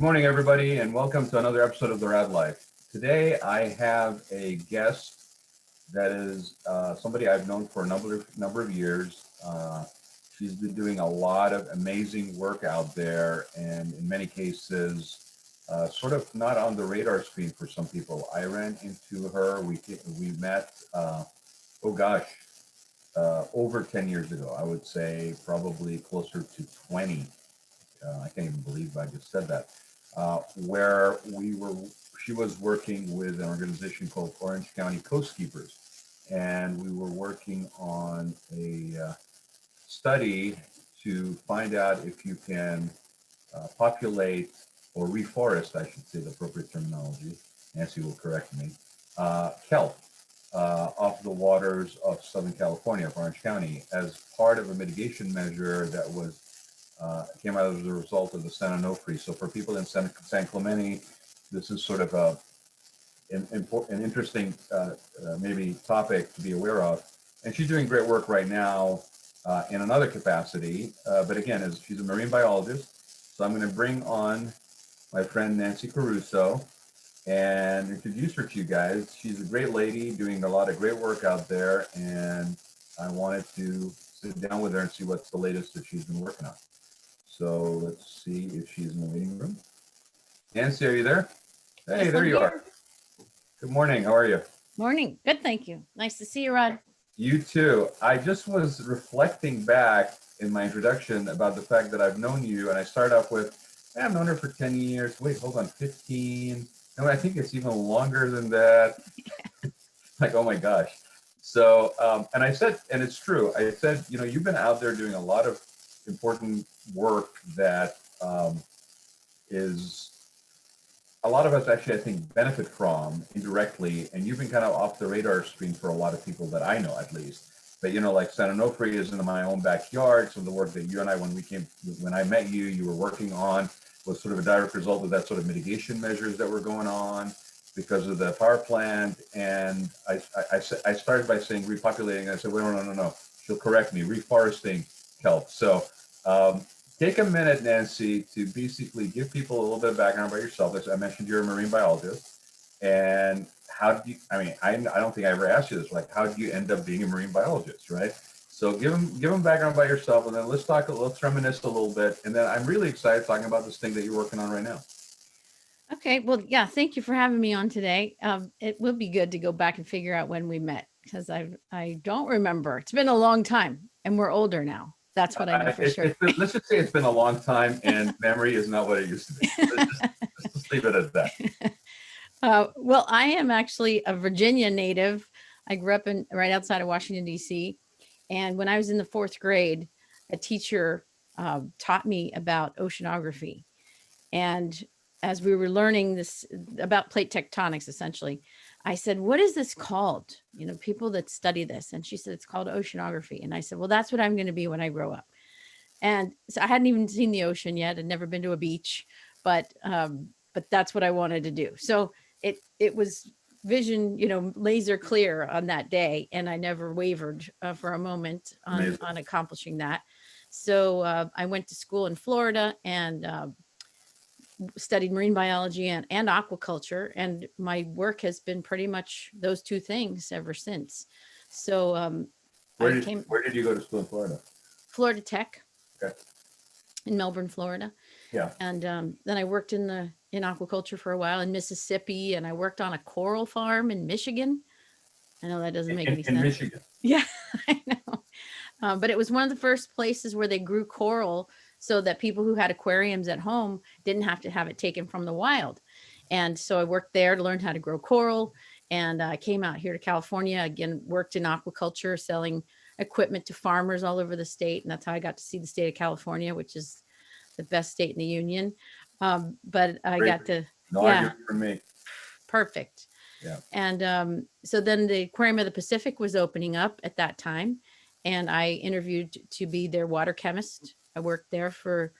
morning, everybody, and welcome to another episode of the Raad Life. Today, I have a guest that is somebody I've known for a number of years. She's been doing a lot of amazing work out there, and in many cases, sort of not on the radar screen for some people. I ran into her. We met. Over 10 years ago. I would say probably closer to 20. I can't even believe I just said that. Where she was working with an organization called Orange County Coastkeepers, and we were working on a study to find out if you can populate or reforest, I should say the appropriate terminology. Nancy will correct me. Kelp off the waters of Southern California, of Orange County, as part of a mitigation measure that was came out as a result of the San Onofre. So for people in San Clemente, this is sort of an interesting maybe topic to be aware of. And she's doing great work right now in another capacity. But again, she's a marine biologist. So I'm going to bring on my friend Nancy Caruso and introduce her to you guys. She's a great lady doing a lot of great work out there. And I wanted to sit down with her and see what's the latest that she's been working on. So let's see if she's in the waiting room. Nancy, are you there? Hey, Yes, there I'm you here. are. Good morning. How are you? Morning. Good, thank you. Nice to see you, Raad. You too. I just was reflecting back in my introduction about the fact that I've known you, and I start off with, I've known her for 10 years. Wait, hold on, 15. No, I think it's even longer than that. Like, oh my gosh. So, and I said, and it's true, I said, you've been out there doing a lot of important work that is a lot of us actually, I think, benefit from indirectly, and you've been kind of off the radar screen for a lot of people that I know, at least. But like San Onofre is in my own backyard. So the work that you and I, when I met you, you were working on was sort of a direct result of that sort of mitigation measures that were going on because of the power plant. And I started by saying repopulating. And I said, wait, no. She'll correct me, reforesting kelp. So take a minute, Nancy, to basically give people a little bit of background about yourself. As I mentioned, you're a marine biologist. And how did you, I don't think I ever asked you this, like, how did you end up being a marine biologist, right? So give them background about yourself, and then let's reminisce a little bit. And then I'm really excited talking about this thing that you're working on right now. Okay, well, yeah, thank you for having me on today. It will be good to go back and figure out when we met, because I don't remember. It's been a long time, and we're older now. That's what I know for sure. Let's just say it's been a long time, and memory is not what it used to be. Let's just leave it at that. Well, I am actually a Virginia native. I grew up right outside of Washington, D.C. And when I was in the 4th grade, a teacher taught me about oceanography. And as we were learning this about plate tectonics, essentially, I said, what is this called? People that study this. And she said, it's called oceanography. And I said, well, that's what I'm going to be when I grow up. And so I hadn't even seen the ocean yet. I'd never been to a beach, but that's what I wanted to do. So it was vision, laser clear on that day. And I never wavered for a moment on accomplishing that. So I went to school in Florida and studied marine biology and aquaculture. And my work has been pretty much those two things ever since. So where did you go to school in Florida? Florida Tech. Okay. In Melbourne, Florida. Yeah. And then I worked in aquaculture for a while in Mississippi, and I worked on a coral farm in Michigan. I know that doesn't make any sense. In Michigan. Yeah, I know. But it was one of the first places where they grew coral so that people who had aquariums at home didn't have to have it taken from the wild. And so I worked there to learn how to grow coral. And I came out here to California, again, worked in aquaculture, selling equipment to farmers all over the state. And that's how I got to see the state of California, which is the best state in the union. But I got to, for me. Perfect. Yeah. And so then the Aquarium of the Pacific was opening up at that time. And I interviewed to be their water chemist. I worked there for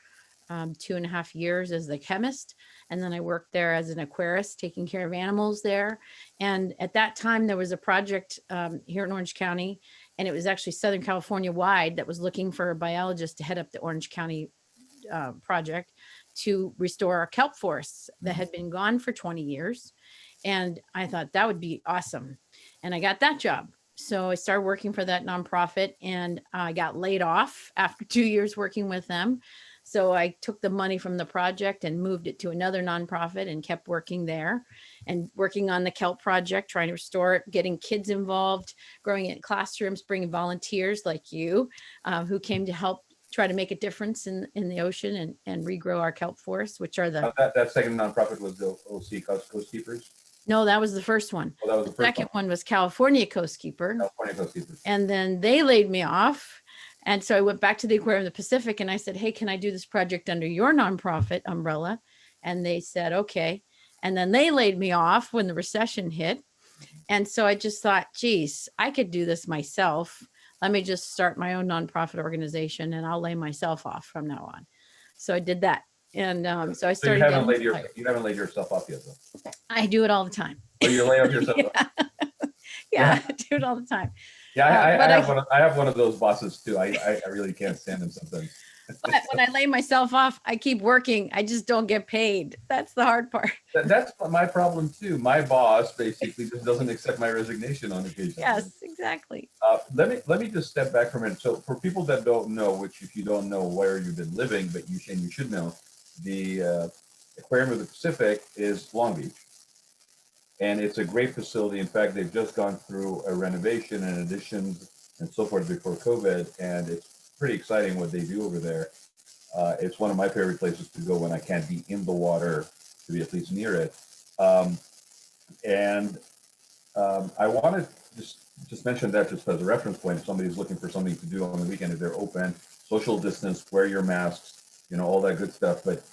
2.5 years as the chemist. And then I worked there as an aquarist, taking care of animals there. And at that time, there was a project here in Orange County, and it was actually Southern California wide, that was looking for a biologist to head up the Orange County project to restore our kelp forests that had been gone for 20 years. And I thought that would be awesome. And I got that job. So I started working for that nonprofit, and I got laid off after 2 years working with them. So I took the money from the project and moved it to another nonprofit and kept working there and working on the kelp project, trying to restore it, getting kids involved, growing it in classrooms, bringing volunteers like you who came to help try to make a difference in the ocean and regrow our kelp forests, which are the... That second nonprofit was the OC Coast Keepers. No, that was the first one. Oh, that was the first second one was California Coast Keeper. California Coast Keepers. And then they laid me off. And so I went back to the Aquarium of the Pacific and I said, hey, can I do this project under your nonprofit umbrella? And they said, okay. And then they laid me off when the recession hit. And so I just thought, geez, I could do this myself. Let me just start my own nonprofit organization and I'll lay myself off from now on. So I did that. And so I started. So you haven't laid yourself off yet, though. I do it all the time. Oh, you lay off yourself. Yeah, I do it all the time. Yeah, I have one of those bosses too. I really can't stand them sometimes. But when I lay myself off, I keep working. I just don't get paid. That's the hard part. That's my problem too. My boss basically just doesn't accept my resignation on occasion. Yes, exactly. Let me just step back for a minute. So for people that don't know, which if you don't know where you've been living, but you should know, the Aquarium of the Pacific is Long Beach. And it's a great facility. In fact, they've just gone through a renovation and additions and so forth before COVID. And it's pretty exciting what they do over there. It's one of my favorite places to go when I can't be in the water, to be at least near it. I want to just mention that just as a reference point. If somebody's looking for something to do on the weekend, if they're open, social distance, wear your masks, all that good stuff. But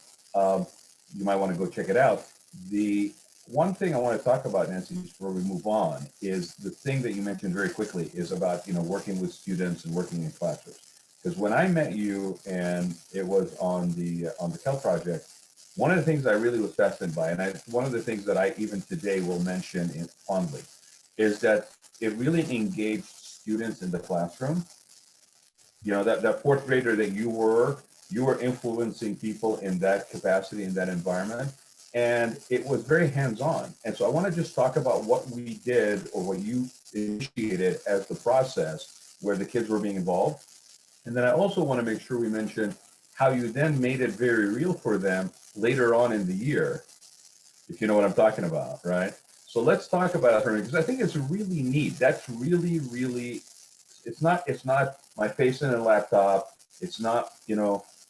you might want to go check it out. The one thing I want to talk about, Nancy, before we move on, is the thing that you mentioned very quickly is about working with students and working in classrooms. Because when I met you, and it was on the kelp project, one of the things I really was fascinated by, and one of the things that I even today will mention fondly, is that it really engaged students in the classroom. That fourth grader that you were influencing people in that capacity, in that environment. And it was very hands-on. And so I want to just talk about what we did or what you initiated as the process where the kids were being involved. And then I also want to make sure we mention how you then made it very real for them later on in the year, if you know what I'm talking about, right? So let's talk about it for a minute, because I think it's really neat. That's really, really, it's not my face in a laptop. It's not,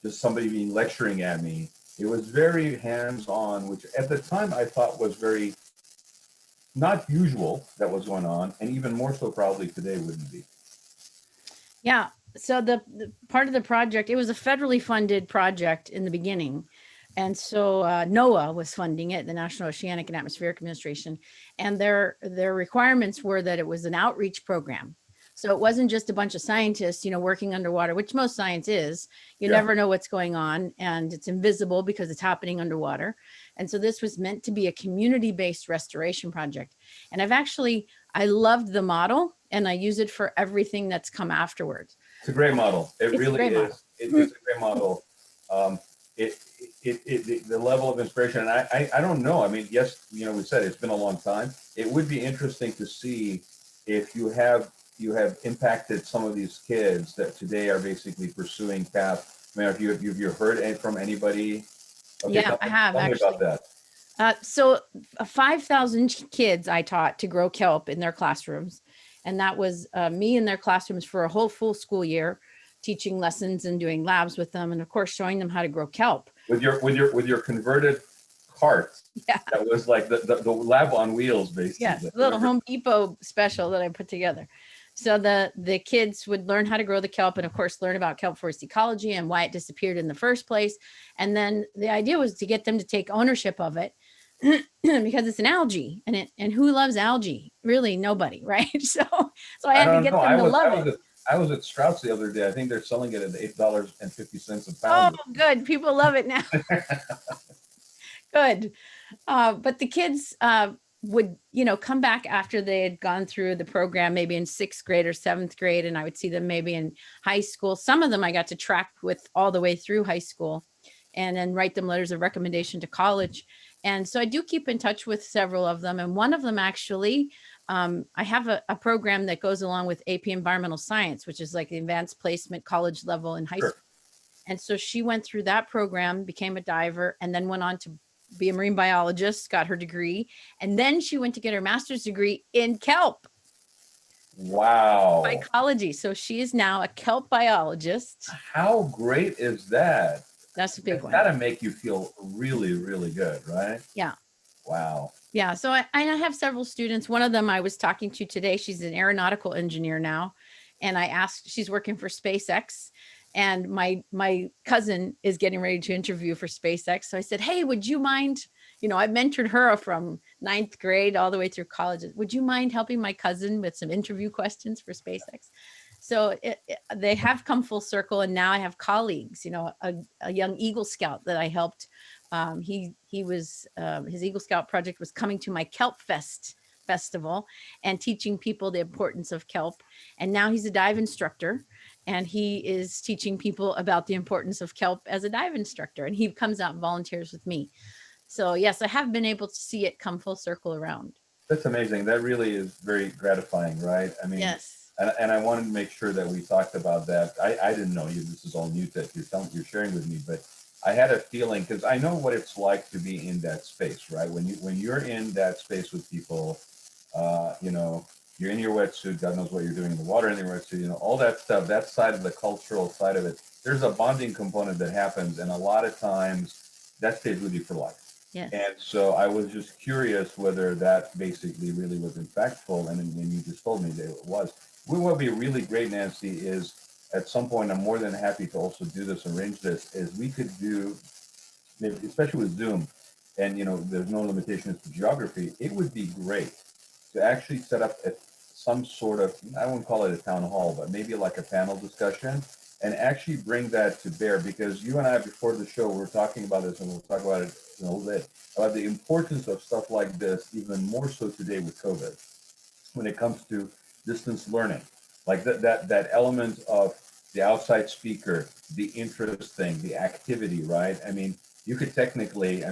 just somebody being lecturing at me. It was very hands-on, which at the time I thought was very not usual that was going on, and even more so probably today wouldn't be. Yeah. So the part of the project, it was a federally funded project in the beginning. And so NOAA was funding it, the National Oceanic and Atmospheric Administration. And their requirements were that it was an outreach program. So it wasn't just a bunch of scientists, working underwater, which most science is. You never know what's going on, and it's invisible because it's happening underwater. And so this was meant to be a community-based restoration project. And I loved the model, and I use it for everything that's come afterwards. It's a great model. It really is. It's a great model. The level of inspiration, and I don't know. I mean, yes, we said it's been a long time. It would be interesting to see if you have impacted some of these kids that today are basically pursuing path. I mean, have you heard from anybody? Okay, yeah, I have actually. About that. So 5,000 kids I taught to grow kelp in their classrooms. And that was me in their classrooms for a whole full school year, teaching lessons and doing labs with them. And of course, showing them how to grow kelp. With your converted cart. Yeah. That was like the lab on wheels, basically. Yes, the little Home Depot special that I put together. So the kids would learn how to grow the kelp and of course learn about kelp forest ecology and why it disappeared in the first place. And then the idea was to get them to take ownership of it because it's an algae and who loves algae? Really nobody, right? So I had to get them to love it. I was at Strauss the other day. I think they're selling it at $8.50 a pound. Oh, good. People love it now. Good. But the kids would, come back after they had gone through the program, maybe in 6th grade or 7th grade. And I would see them maybe in high school. Some of them I got to track with all the way through high school. and then write them letters of recommendation to college. And so I do keep in touch with several of them. And one of them actually, I have a program that goes along with AP Environmental Science, which is like the advanced placement college level in high Sure. school. And so she went through that program, became a diver, and then went on to be a marine biologist, got her degree. And then she went to get her master's degree in kelp Wow. psychology. So she is now a kelp biologist. How great is that? That's a big It's one. got to make you feel really, really good, right? Yeah. Wow. Yeah. So I have several students. One of them I was talking to today, she's an aeronautical engineer now. And I asked, she's working for SpaceX. And my cousin is getting ready to interview for SpaceX. So I said, hey, would you mind, I mentored her from 9th grade all the way through college. Would you mind helping my cousin with some interview questions for SpaceX? So they have come full circle. And now I have colleagues, a young Eagle Scout that I helped. He was, his Eagle Scout project was coming to my Kelp Fest festival and teaching people the importance of kelp. And now he's a dive instructor, and he is teaching people about the importance of kelp as a dive instructor. And he comes out and volunteers with me. So yes, I have been able to see it come full circle around. That's amazing. That really is very gratifying, right? I mean, yes. And I wanted to make sure that we talked about that. I didn't know you. This is all new that you're sharing with me, but I had a feeling, because I know what it's like to be in that space, right? When you're in that space with people, you're in your wetsuit, God knows what you're doing in the water in your wetsuit, all that stuff, that side of the cultural side of it, there's a bonding component that happens. And a lot of times that stays with you for life. Yes. And so I was just curious whether that basically really was impactful. And then you just told me that it was. What would be really great, Nancy, is at some point, I'm more than happy to also do this, arrange this, is we could do, maybe, especially with Zoom, and there's no limitations to geography, it would be great to actually set up some sort of, I wouldn't call it a town hall, but maybe like a panel discussion, and actually bring that to bear, because you and I, before the show, we're talking about this, and we'll talk about it in a little bit, about the importance of stuff like this, even more so today with COVID, when it comes to distance learning, like that element of the outside speaker, the interest thing, the activity, right? I mean, you could technically,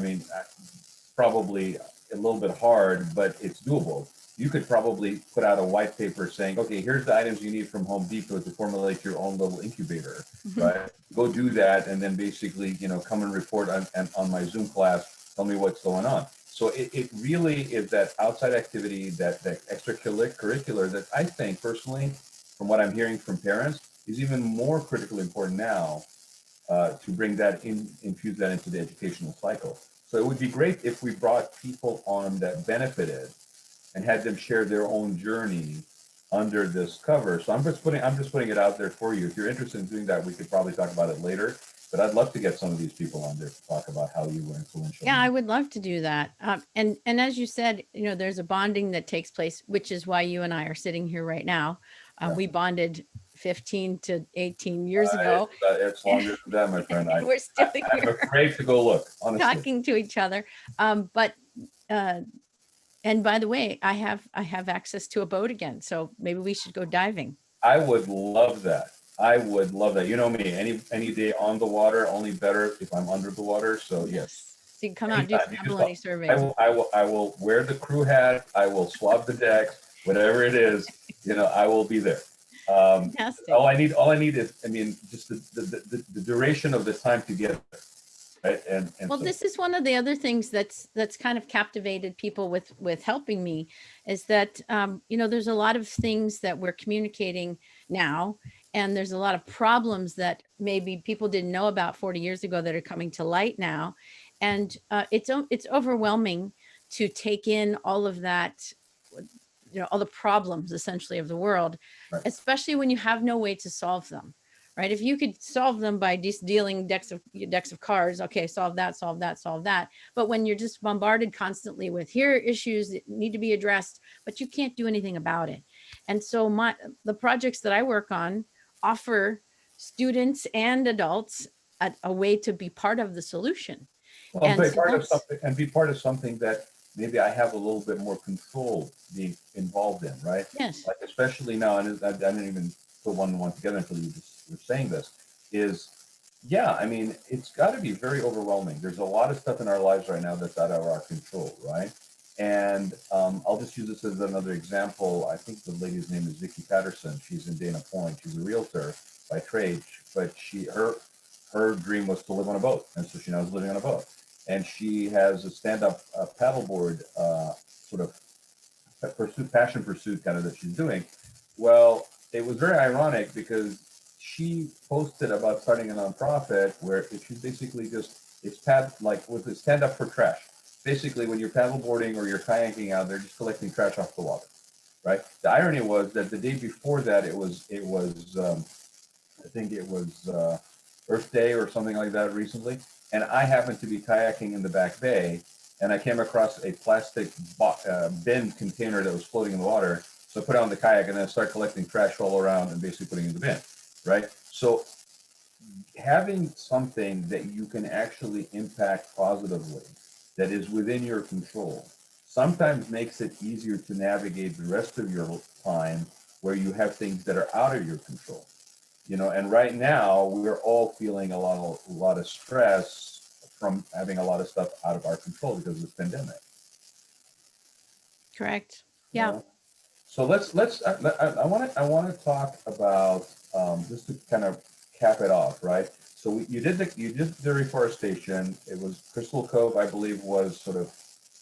probably a little bit hard, but it's doable. You could probably put out a white paper saying, okay, here's the items you need from Home Depot to formulate your own little incubator, right? Go do that, and then basically, come and report on my Zoom class, tell me what's going on. So it really is that outside activity, that extracurricular that I think personally, from what I'm hearing from parents, is even more critically important now, to bring that infuse that into the educational cycle. So it would be great if we brought people on that benefited and had them share their own journey under this cover. So I'm just putting it out there for you. If you're interested in doing that, we could probably talk about it later. But I'd love to get some of these people on there to talk about how you were influential. Yeah, I would love to do that. And as you said, there's a bonding that takes place, which is why you and I are sitting here right now. Yeah. We bonded 15 to 18 years ago. It's longer than that, my friend. We're still here. I'm afraid to go look, honestly. Talking to each other. And by the way, I have access to a boat again, so maybe we should go diving. I would love that. I would love that. You know me, any day on the water, only better if I'm under the water. So yes. So you can come out and do some abalone surveys. I will wear the crew hat. I will swab the decks, whatever it is. I will be there. Fantastic. All I need is, just the duration of the time together. Right. And well, so this is one of the other things that's kind of captivated people with helping me, is that there's a lot of things that we're communicating now, and there's a lot of problems that maybe people didn't know about 40 years ago that are coming to light now, and it's overwhelming to take in all of that, all the problems essentially of the world, right, especially when you have no way to solve them. Right. If you could solve them by just dealing decks of cards, okay, solve that. But when you're just bombarded constantly with here are issues that need to be addressed, but you can't do anything about it. And so the projects that I work on offer students and adults a way to be part of the solution. Well, and be part of something that maybe I have a little bit more control being involved in, right? Yes. Like especially now, and I didn't even put one and one together until you just were saying this, is Yeah, I mean, it's got to be very overwhelming. There's a lot of stuff in our lives right now that's out of our control, right? And I'll just use this as another example. I think the lady's name is Vicky Patterson. She's in Dana Point. She's a realtor by trade, but her dream was to live on a boat, and so she now is living on a boat. And she has a stand-up paddleboard sort of passion pursuit kind of that she's doing. Well, it was very ironic because she posted about starting a nonprofit where she's basically just like with the stand up for trash. Basically, when you're paddleboarding or you're kayaking out there, just collecting trash off the water, right? The irony was that the day before that, I think it was Earth Day or something like that recently, and I happened to be kayaking in the back bay, and I came across a plastic bin container that was floating in the water. So I put it on the kayak and then I start collecting trash all around and basically putting it in the bin, right? So having something that you can actually impact positively that is within your control sometimes makes it easier to navigate the rest of your time where you have things that are out of your control. And right now we're all feeling a lot of stress from having a lot of stuff out of our control because of this pandemic. Correct. you Yeah. know? So I want to talk about just to kind of cap it off, right? So you did the reforestation. It was Crystal Cove, I believe, was sort of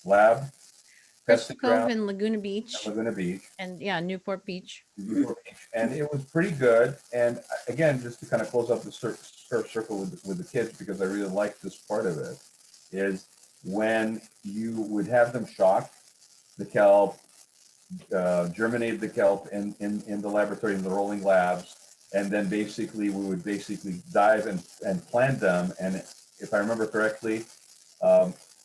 lab Crystal testing Cove ground and Laguna at Beach, Laguna Beach. and yeah, Newport Beach. And it was pretty good. And again, just to kind of close up the circle with the kids, because I really like this part of it, is when you would have them shock the kelp, germinate the kelp in the laboratory, in the rolling labs, and then basically we would dive and plant them. And if I remember correctly,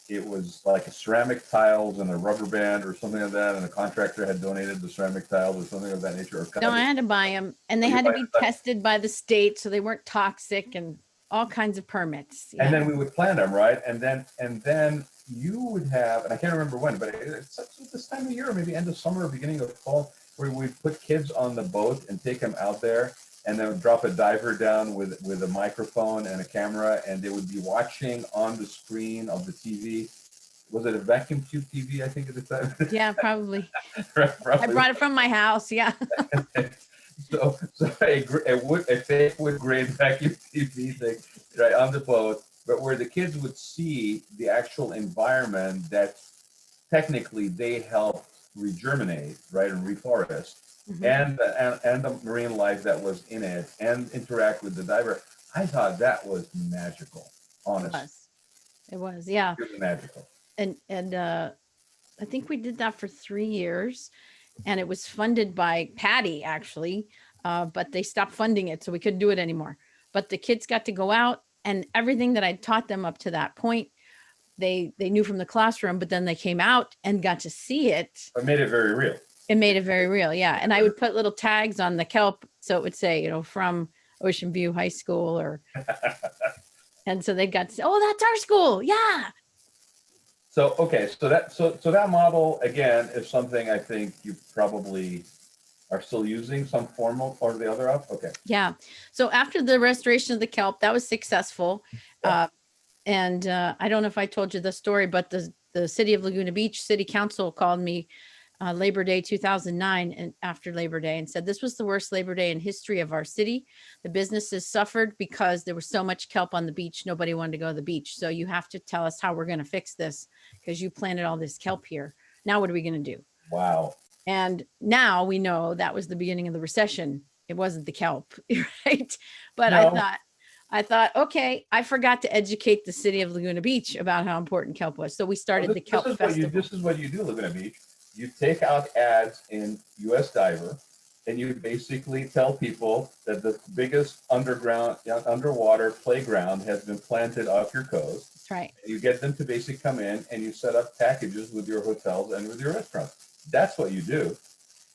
it was like a ceramic tiles and a rubber band or something like that, and the contractor had donated the ceramic tiles or something of that nature. No, I had to buy them, and they had to be tested by the state, so they weren't toxic, and all kinds of permits. And Yeah. then we would plant them, right? And then you would have, and I can't remember when, but it's this time of year, maybe end of summer or beginning of fall, where we'd put kids on the boat and take them out there, and then drop a diver down with a microphone and a camera, and they would be watching on the screen of the TV. Was it a vacuum tube TV, I think, at the time? Yeah, probably. Probably. I brought it from my house. Yeah. So a fake wood grain vacuum TV thing, right, on the boat, but where the kids would see the actual environment that technically they helped regerminate, right, and reforest, and the marine life that was in it, and interact with the diver. I thought that was magical, honestly. It was, yeah. It was magical. And I think we did that for 3 years, and it was funded by Patty, actually, but they stopped funding it, so we couldn't do it anymore. But the kids got to go out, and everything that I taught them up to that point, they knew from the classroom, but then they came out and got to see it. It made it very real. It made it very real, yeah. And I would put little tags on the kelp, so it would say, from Ocean View High School, and so they got to say, oh, that's our school, yeah. So okay, so that model again is something I think you probably are still using some form or the other of. Okay. Yeah. So after the restoration of the kelp, that was successful. And I don't know if I told you the story, but the city of Laguna Beach City Council called me Labor Day 2009 and after Labor Day and said, this was the worst Labor Day in history of our city. The businesses suffered because there was so much kelp on the beach. Nobody wanted to go to the beach. So you have to tell us how we're going to fix this because you planted all this kelp here. Now, what are we going to do? Wow. And now we know that was the beginning of the recession. It wasn't the kelp, right? But no. I thought, okay, I forgot to educate the city of Laguna Beach about how important kelp was. So we started the kelp festival. This is what you do, Laguna Beach. You take out ads in US Diver, and you basically tell people that the biggest underwater playground has been planted off your coast. That's right. You get them to basically come in, and you set up packages with your hotels and with your restaurants. That's what you do.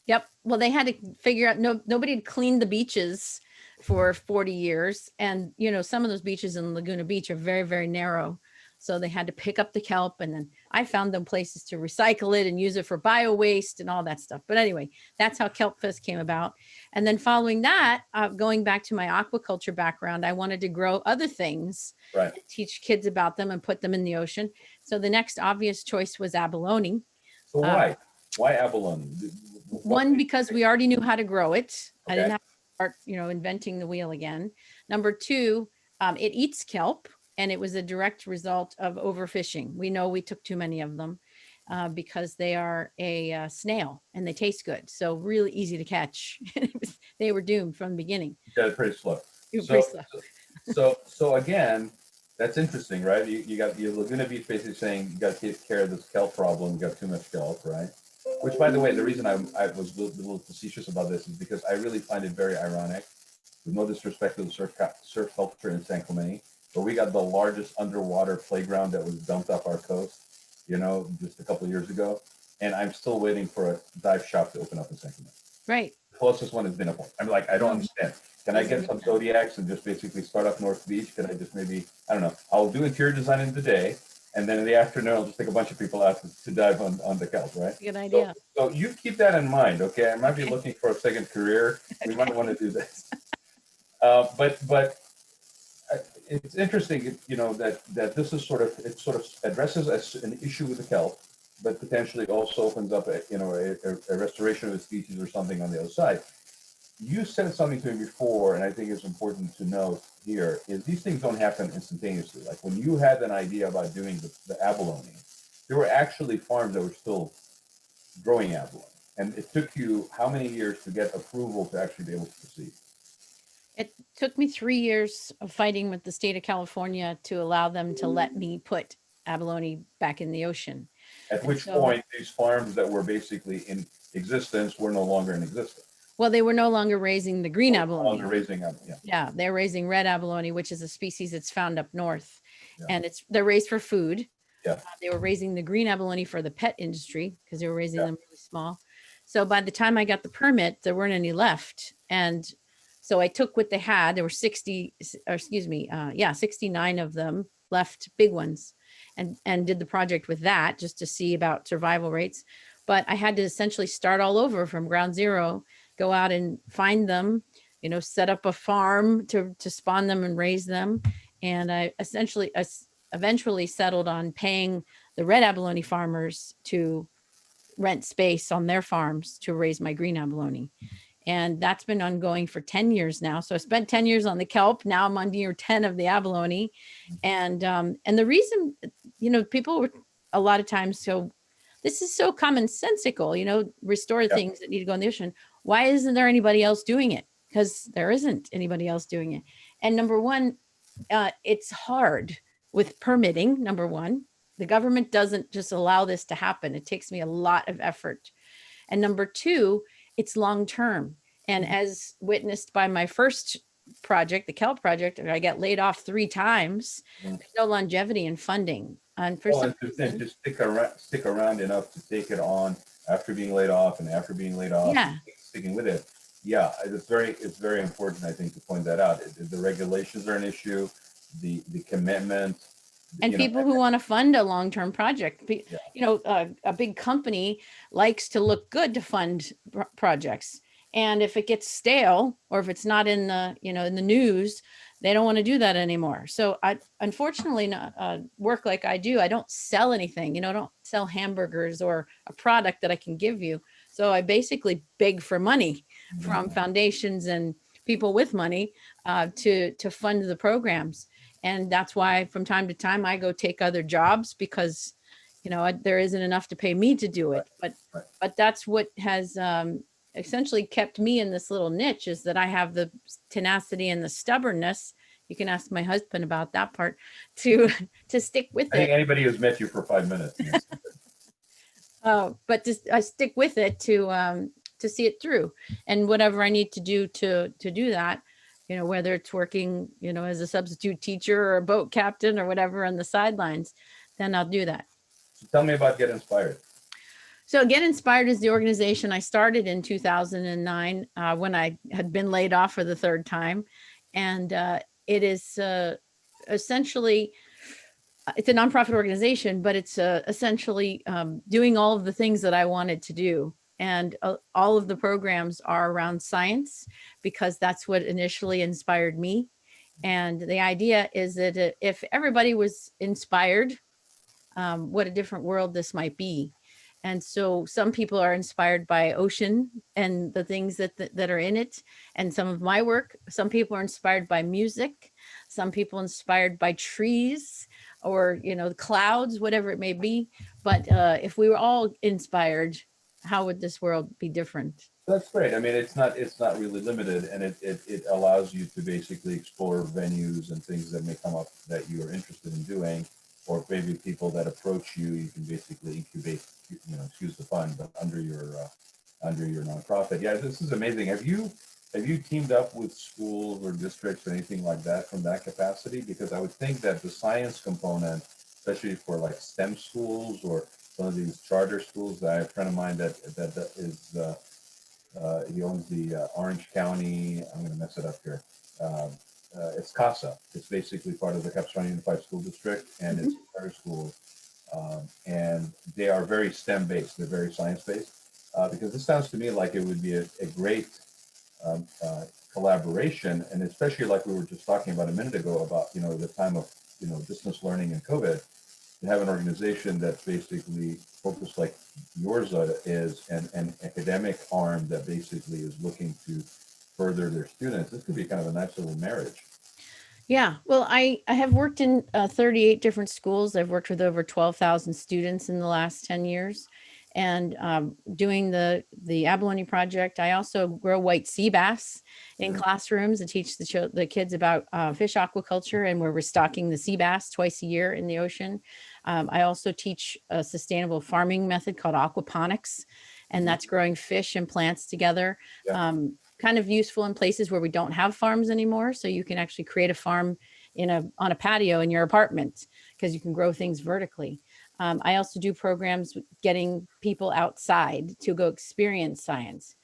Yep. Well, they had to figure out nobody had cleaned the beaches for 40 years. And, some of those beaches in Laguna Beach are very, very narrow. So they had to pick up the kelp and then I found them places to recycle it and use it for bio waste and all that stuff. But anyway, that's how Kelp Fest came about. And then following that, going back to my aquaculture background, I wanted to grow other things, Right. teach kids about them and put them in the ocean. So the next obvious choice was abalone. So Uh, why? Why abalone? One, because we already knew how to grow it. I Okay. didn't have to start, inventing the wheel again. Number two, it eats kelp, and it was a direct result of overfishing. We know we took too many of them because they are a snail and they taste good. So really easy to catch. They were doomed from the beginning. Yeah, pretty slow. They were So, pretty slow. so again, that's interesting, right? You're going to be basically saying you got to take care of this kelp problem. You got too much kelp, right? Which, by the way, the reason I was a little facetious about this is because I really find it very ironic, with no disrespect to the surf culture in San Clemente, but we got the largest underwater playground that was dumped off our coast, just a couple of years ago, and I'm still waiting for a dive shop to open up in San Clemente. Right. The closest one is Binapo. I'm like, I don't understand. Can I get some Zodiacs and just basically start up North Beach? Can I just maybe, I don't know, I'll do interior design in the day, and then in the afternoon, I'll just take a bunch of people out to dive on the kelp, right? Good idea. So you keep that in mind, okay? I might be Okay. looking for a second career. We might want to do this. But it's interesting, that this is sort of addresses an issue with the kelp, but potentially also opens up a restoration of a species or something on the other side. You said something to me before, and I think it's important to note here, is these things don't happen instantaneously. Like when you had an idea about doing the abalone, there were actually farms that were still growing abalone. And it took you how many years to get approval to actually be able to proceed? It took me 3 years of fighting with the state of California to allow them to let me put abalone back in the ocean. At which point these farms that were basically in existence were no longer in existence. Well, they were no longer raising the green abalone. No longer raising abalone, yeah. Yeah, they're raising red abalone, which is a species that's found up north, Yeah. and they're raised for food. Yeah. They were raising the green abalone for the pet industry because they were raising Yeah. them really small. So by the time I got the permit, there weren't any left, and so I took what they had. There were 69 of them left, big ones, and did the project with that just to see about survival rates. But I had to essentially start all over from ground zero, go out and find them, set up a farm to spawn them and raise them. And I eventually settled on paying the red abalone farmers to rent space on their farms to raise my green abalone. And that's been ongoing for 10 years now. So I spent 10 years on the kelp. Now I'm on year 10 of the abalone. And the reason, people were a lot of times, so this is so commonsensical, restore things that need to go in the ocean. Why isn't there anybody else doing it? Because there isn't anybody else doing it. And number one, it's hard with permitting. Number one, the government doesn't just allow this to happen. It takes me a lot of effort. And number two, it's long-term. And as witnessed by my first project, the kelp project, I got laid off 3 times. There's no longevity in funding. And for some reason, just stick around enough to take it on after being laid off and after being laid off, sticking with it. Yeah, it's very important, I think, to point that out. The regulations are an issue, the commitment. And people who want to fund a long-term project, a big company likes to look good to fund projects. And if it gets stale or if it's not in the, in the news, they don't want to do that anymore. So I, unfortunately, work like I do, I don't sell anything, I don't sell hamburgers or a product that I can give you. So I basically beg for money from foundations and people with money to fund the programs. And that's why from time to time I go take other jobs because, there isn't enough to pay me to do it. But that's what has essentially kept me in this little niche, is that I have the tenacity and the stubbornness. You can ask my husband about that part to stick with it. I think anybody who's met you for 5 minutes. But I stick with it to see it through, and whatever I need to do to do that, whether it's working, as a substitute teacher or a boat captain or whatever on the sidelines, then I'll do that. So tell me about Get Inspired. So Get Inspired is the organization I started in 2009 when I had been laid off for the 3rd time. And it is essentially it's a nonprofit organization, but it's essentially doing all of the things that I wanted to do. And all of the programs are around science because that's what initially inspired me. And the idea is that if everybody was inspired, what a different world this might be. And so some people are inspired by ocean and the things that are in it, and some of my work. Some people are inspired by music. Some people inspired by trees, or the clouds, whatever it may be. But if we were all inspired, how would this world be different? That's great. I mean, it's not really limited, and it allows you to basically explore venues and things that may come up that you are interested in doing, or maybe people that approach you. You can basically incubate, excuse the pun, but under your nonprofit. Yeah, this is amazing. Have you teamed up with schools or districts or anything like that from that capacity? Because I would think that the science component, especially for like STEM schools or some of these charter schools, I have a friend of mine that is. He owns the Orange County. I'm going to mess it up here. Uh, it's CASA. It's basically part of the Capistrano Unified School District, and it's a charter school. And they are very STEM based. They're very science based. Because this sounds to me like it would be a great um, uh, collaboration, and especially like we were just talking about a minute ago about the time of distance learning and COVID, to have an organization that's basically focused like yours is, an academic arm that basically is looking to further their students. This could be kind of a nice little marriage. Yeah, well, I have worked in 38 different schools. I've worked with over 12,000 students in the last 10 years, and doing the abalone project. I also grow white sea bass in Mhm. classrooms and teach the kids about fish aquaculture, and we're restocking the sea bass twice a year in the ocean. I also teach a sustainable farming method called aquaponics, and Mhm. that's growing fish and plants together. Yeah. Kind of useful in places where we don't have farms anymore. So you can actually create a farm on a patio in your apartment because you can grow things vertically. I also do programs getting people outside to go experience science.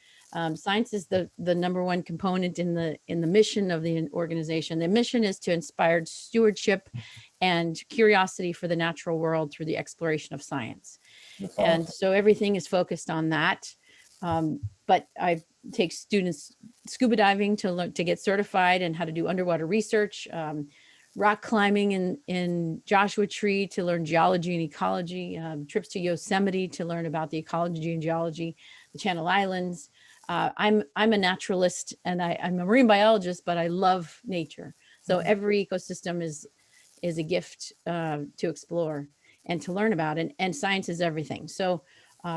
Science is the number one component in the mission of the organization. The mission is to inspire stewardship and curiosity for the natural world through the exploration of science. That's And awesome. so everything is focused on that. But I take students scuba diving to learn to get certified and how to do underwater research, rock climbing in Joshua Tree to learn geology and ecology, trips to Yosemite to learn about the ecology and geology, the Channel Islands. I'm a naturalist and I'm a marine biologist, but I love nature. So Mhm. every ecosystem is a gift to explore and to learn about, and science is everything. So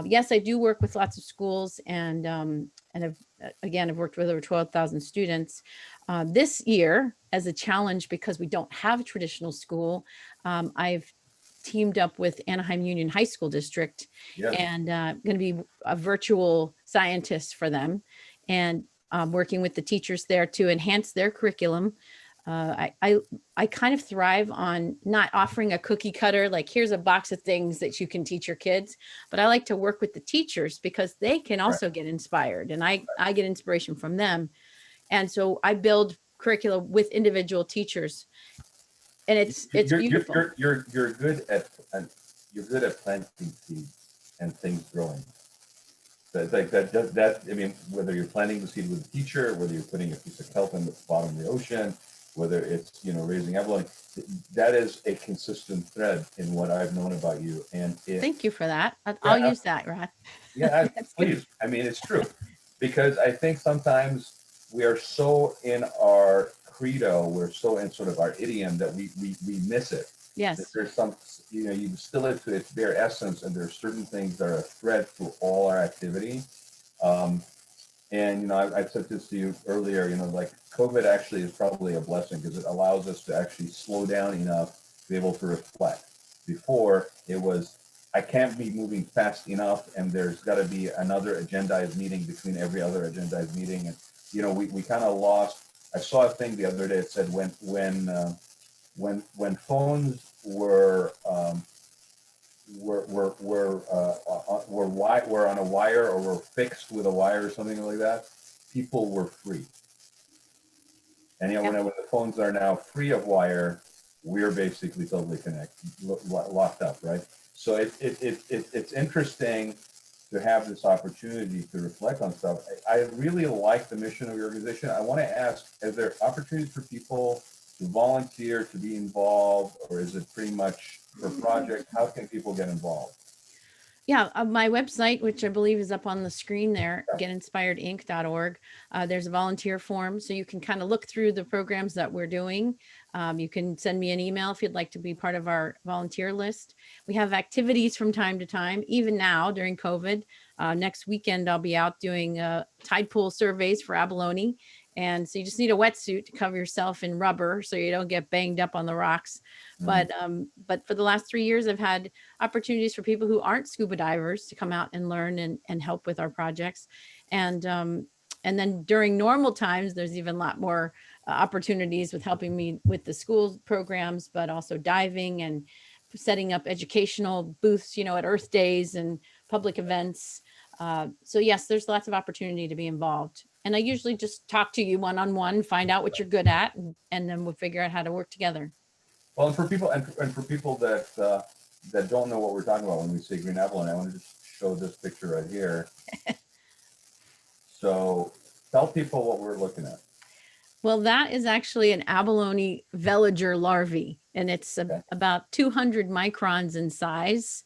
yes, I do work with lots of schools, and I've worked with over 12,000 students. This year, as a challenge, because we don't have a traditional school, I've teamed up with Anaheim Union High School District, Yes. and going to be a virtual scientist for them, and working with the teachers there to enhance their curriculum. I kind of thrive on not offering a cookie cutter, like here's a box of things that you can teach your kids, but I like to work with the teachers because they can Right. also get inspired, and I get inspiration from them. And so I build curricula with individual teachers, and it's You're you're beautiful. you're you're you're good at you're good at planting seeds and things growing. That, like that, I mean, whether you're planting the seed with a teacher, whether you're putting a piece of kelp in the bottom of the ocean, whether it's raising abalone, that is a consistent thread in what I've known about you. And Thank you for that. I'll yeah, use that, Rod. yeah, That's good. please. I mean, it's true because I think sometimes we are so in our credo, we're so in sort of our idiom that we miss it. That Yes. there's some, you distill it to its bare essence, and there are certain things that are a thread through all our activity. Um, and I've said this to you earlier. Like COVID actually is probably a blessing because it allows us to actually slow down enough to be able to reflect. Before it was, I can't be moving fast enough, and there's got to be another agendized meeting between every other agendized meeting, and we kind of lost. I saw a thing the other day. It said when phones were on a wire or were fixed with a wire or something like that, people were free. And Yeah. when the phones are now free of wire, we're basically totally connected, locked up, right? So it's interesting to have this opportunity to reflect on stuff. I really like the mission of your organization. I want to ask, is there opportunities for people to volunteer, to be involved, or is it pretty much for project? How can people get involved? Yeah, my website, which I believe is up on the screen there, getinspiredinc.org. There's a volunteer form, so you can kind of look through the programs that we're doing. You can send me an email if you'd like to be part of our volunteer list. We have activities from time to time, even now during COVID. Next weekend, I'll be out doing tide pool surveys for abalone. And so you just need a wetsuit to cover yourself in rubber so you don't get banged up on the rocks. But for the last 3 years, I've had opportunities for people who aren't scuba divers to come out and learn and help with our projects. And then during normal times, there's even a lot more opportunities with helping me with the school programs, but also diving and setting up educational booths, at Earth Days and public events. So yes, there's lots of opportunity to be involved. And I usually just talk to you one-on-one, find out what you're good at, and then we'll figure out how to work together. Well, and for people that don't know what we're talking about when we say green abalone, I want to just show this picture right here. So tell people what we're looking at. Well, that is actually an abalone veliger larvae, and it's about 200 microns in size.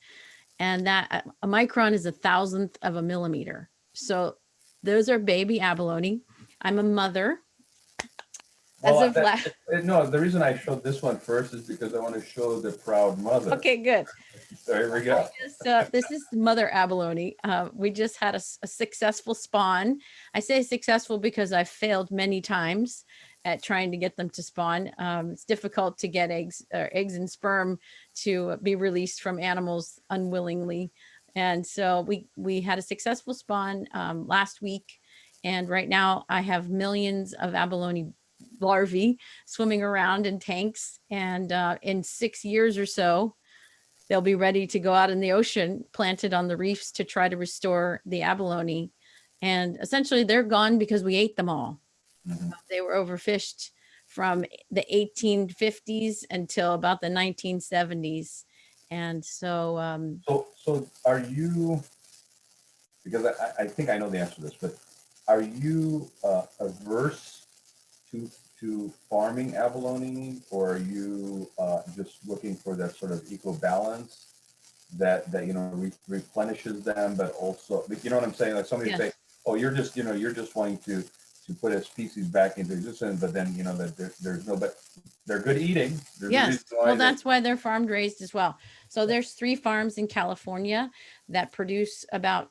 And that a micron is 1,000th of a millimeter. So those are baby abalone. I'm a mother. Well, no, the reason I showed this one first is because I want to show the proud mother. Okay, good. So here we go. This is mother abalone. We just had a successful spawn. I say successful because I've failed many times at trying to get them to spawn. It's difficult to get eggs and sperm to be released from animals unwillingly. And so we had a successful spawn last week. And right now I have millions of abalone larvae swimming around in tanks. And in 6 years or so, they'll be ready to go out in the ocean, planted on the reefs to try to restore the abalone. And essentially they're gone because we ate them all. Mm-hmm. They were overfished from the 1850s until about the 1970s. And so... So are you, because I think I know the answer to this, but are you averse to farming abalone, or are you just looking for that sort of eco balance that replenishes them, but also, you know what I'm saying? Like somebody say, oh, you're just wanting to put a species back into existence, but then that there's no, but they're good eating. Yes, well, that's why they're farmed raised as well. So there's 3 farms in California that produce about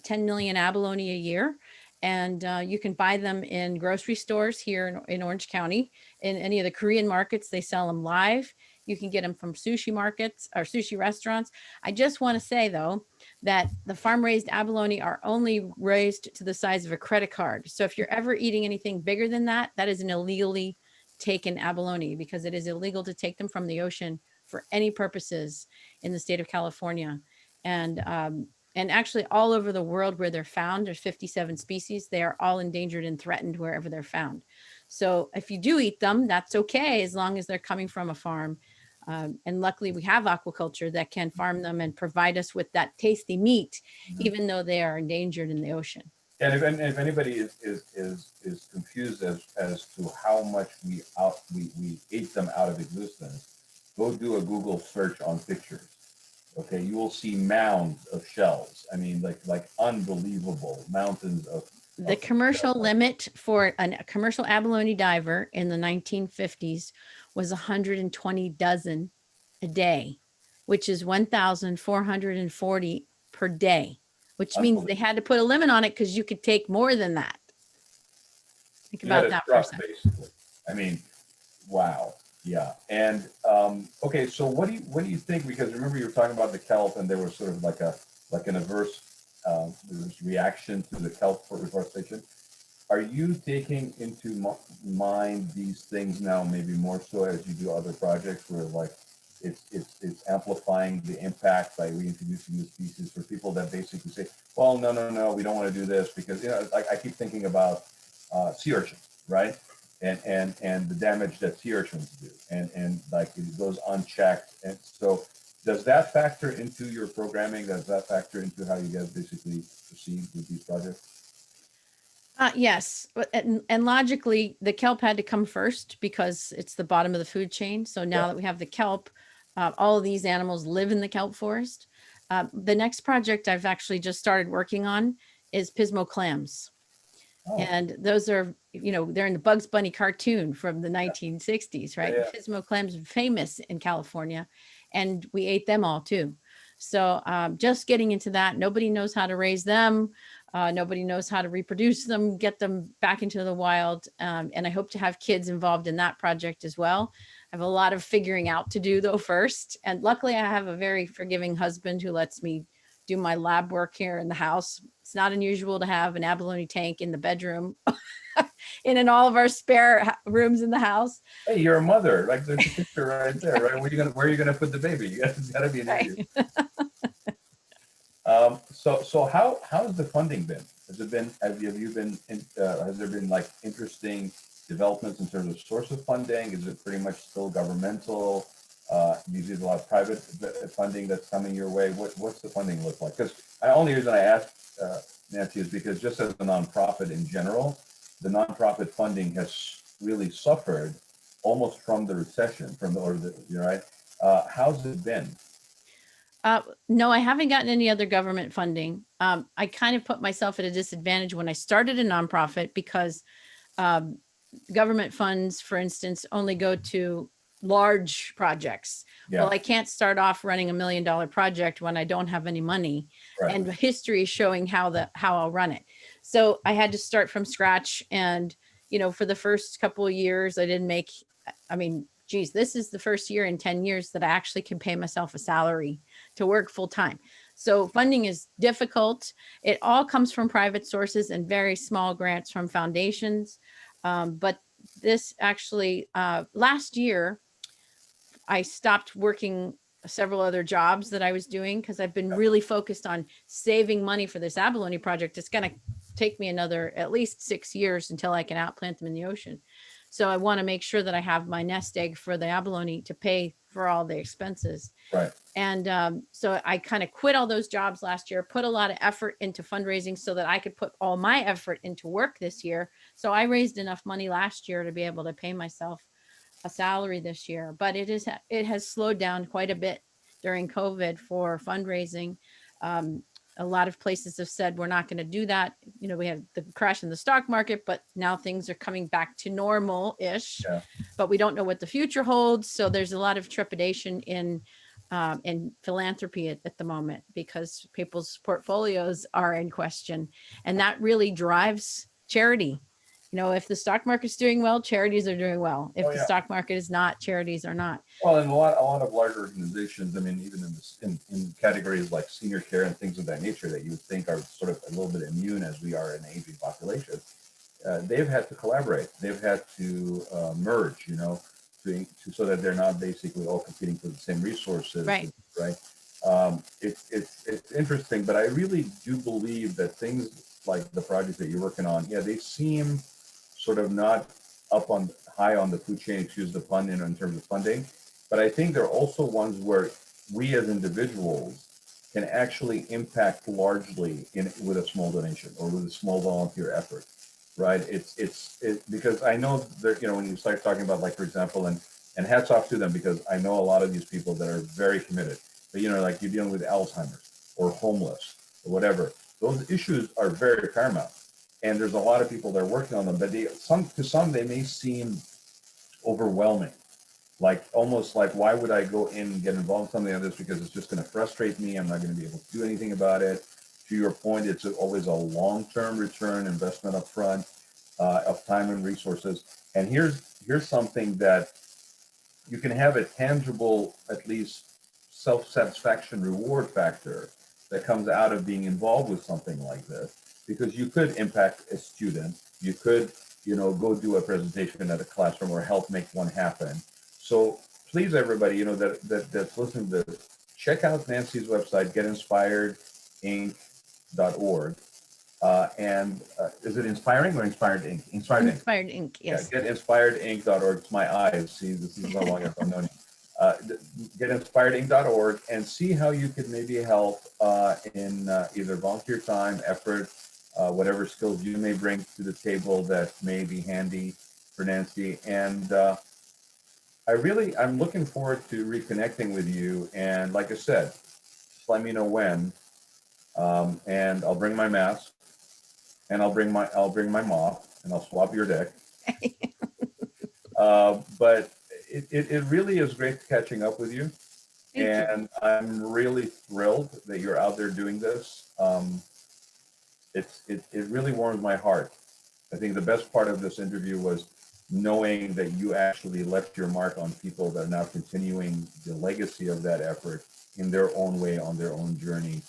10 million abalone a year. And you can buy them in grocery stores here in Orange County. In any of the Korean markets, they sell them live. You can get them from sushi markets or sushi restaurants. I just want to say, though, that the farm-raised abalone are only raised to the size of a credit card. So if you're ever eating anything bigger than that, that is an illegally taken abalone, because it is illegal to take them from the ocean for any purposes in the state of California. And actually all over the world where they're found, there's 57 species. They are all endangered and threatened wherever they're found. So if you do eat them, that's okay, as long as they're coming from a farm. And luckily we have aquaculture that can farm them and provide us with that tasty meat, even though they are endangered in the ocean. And if anybody is confused as to how much we ate them out of existence, go do a Google search on pictures. Okay, you will see mounds of shells. I mean, like unbelievable mountains of. The commercial limit for a commercial abalone diver in the 1950s was 120 dozen a day, which is 1,440 per day, which means they had to put a limit on it because you could take more than that. Think about that for a second. Basically. I mean, wow. Yeah. And okay, so what do you think? Because remember you were talking about the kelp, and there was sort of like an adverse reaction to the kelp for reforestation. Are you taking into mind these things now, maybe more so as you do other projects, where like it's amplifying the impact by reintroducing the species for people that basically say, well, no, we don't want to do this because like I keep thinking about sea urchins, right? and the damage that sea urchins do, and like it goes unchecked. And so does that factor into your programming? Does that factor into how you guys basically proceed with these projects? Yes, and logically, the kelp had to come first because it's the bottom of the food chain. So now Yeah. that we have the kelp, all of these animals live in the kelp forest. The next project I've actually just started working on is pismo clams. Oh, And those are, they're in the Bugs Bunny cartoon from the yeah, 1960s, yeah, right? yeah. Pismo clams are famous in California, and we ate them all too. So just getting into that. Nobody knows how to raise them. Nobody knows how to reproduce them, get them back into the wild. And I hope to have kids involved in that project as well. I have a lot of figuring out to do though first. And luckily I have a very forgiving husband who lets me do my lab work here in the house. It's not unusual to have an abalone tank in the bedroom and in all of our spare rooms in the house. Hey, you're a mother. Like there's a picture right there, right? Where are you gonna put the baby? It's gotta be an Right. issue. So how's the funding been? Has it been have you been has there been like interesting developments in terms of source of funding? Is it pretty much still governmental? Usually there's a lot of private funding that's coming your way. What's the funding look like? Because the only reason I asked Nancy is because just as a nonprofit in general, the nonprofit funding has really suffered almost from the recession, you're right. How's it been? No, I haven't gotten any other government funding. I kind of put myself at a disadvantage when I started a nonprofit because um, government funds, for instance, only go to large projects. Well, Yeah, I can't start off running $1 million project when I don't have any money, right. and history is showing how I'll run it. So I had to start from scratch, and for the first couple of years, I didn't make. I mean, geez, this is the first year in 10 years that I actually can pay myself a salary to work full time. So funding is difficult. It all comes from private sources and very small grants from foundations. But this actually, last year, I stopped working several other jobs that I was doing because I've been really focused on saving money for this abalone project. It's going to take me another at least 6 years until I can outplant them in the ocean. So I want to make sure that I have my nest egg for the abalone to pay for all the expenses. Right. And so I kind of quit all those jobs last year, put a lot of effort into fundraising so that I could put all my effort into work this year. So I raised enough money last year to be able to pay myself a salary this year, but it has slowed down quite a bit during COVID for fundraising. Um, a lot of places have said we're not going to do that. We had the crash in the stock market, but now things are coming back to normal-ish. Yeah. But we don't know what the future holds. So there's a lot of trepidation in philanthropy at the moment because people's portfolios are in question, and that really drives charity. If the stock market's doing well, charities are doing well. If Oh the yeah. stock market is not, charities are not. Well, and a lot of large organizations, I mean, even in categories like senior care and things of that nature that you would think are sort of a little bit immune as we are an aging population, they've had to collaborate. They've had to merge, so that they're not basically all competing for the same resources. Right. Right. It's interesting, but I really do believe that things like the project that you're working on, yeah, they seem sort of not up on high on the food chain, excuse the pun, in terms of funding. But I think there are also ones where we as individuals can actually impact largely with a small donation or with a small volunteer effort, right? It's because I know that, when you start talking about, like, for example, and hats off to them, because I know a lot of these people that are very committed, but like you're dealing with Alzheimer's or homeless or whatever, those issues are very paramount. And there's a lot of people that are working on them, but to some they may seem overwhelming, like almost like, why would I go in and get involved in something like this, because it's just going to frustrate me, I'm not going to be able to do anything about it. To your point, it's always a long-term return investment up front, of time and resources. And here's something that you can have a tangible, at least self-satisfaction reward factor that comes out of being involved with something like this, because you could impact a student, you could go do a presentation at a classroom or help make one happen. So please, everybody, that's listening to this, check out Nancy's website, getinspiredinc.org. Is it Inspiring or Inspired Ink? Inspired Ink. Inspired Ink. Yeah, Yes. get inspiredink.org. It's my eyes. See, this is how long I've known you. Get inspiredink.org and see how you could maybe help in either volunteer time, effort, whatever skills you may bring to the table that may be handy for Nancy. And I'm looking forward to reconnecting with you. And like I said, just let me know when. And I'll bring my mask, and I'll bring my mop, and I'll swab your deck. But it really is great catching up with you. Thank you. And I'm really thrilled that you're out there doing this. It really warms my heart. I think the best part of this interview was knowing that you actually left your mark on people that are now continuing the legacy of that effort in their own way on their own journey,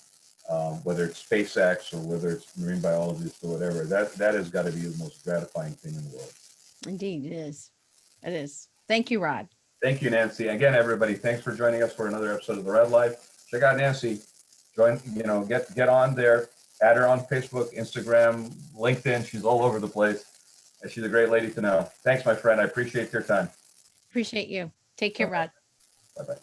whether it's SpaceX or whether it's marine biologists or whatever. That has got to be the most gratifying thing in the world. Indeed, it is. It is. Thank you, Raad. Thank you, Nancy. Again, everybody, thanks for joining us for another episode of the Raad Life. Check out Nancy. Get on there. Add her on Facebook, Instagram, LinkedIn. She's all over the place. And she's a great lady to know. Thanks, my friend. I appreciate your time. Appreciate you. Take care, Raad. Bye-bye.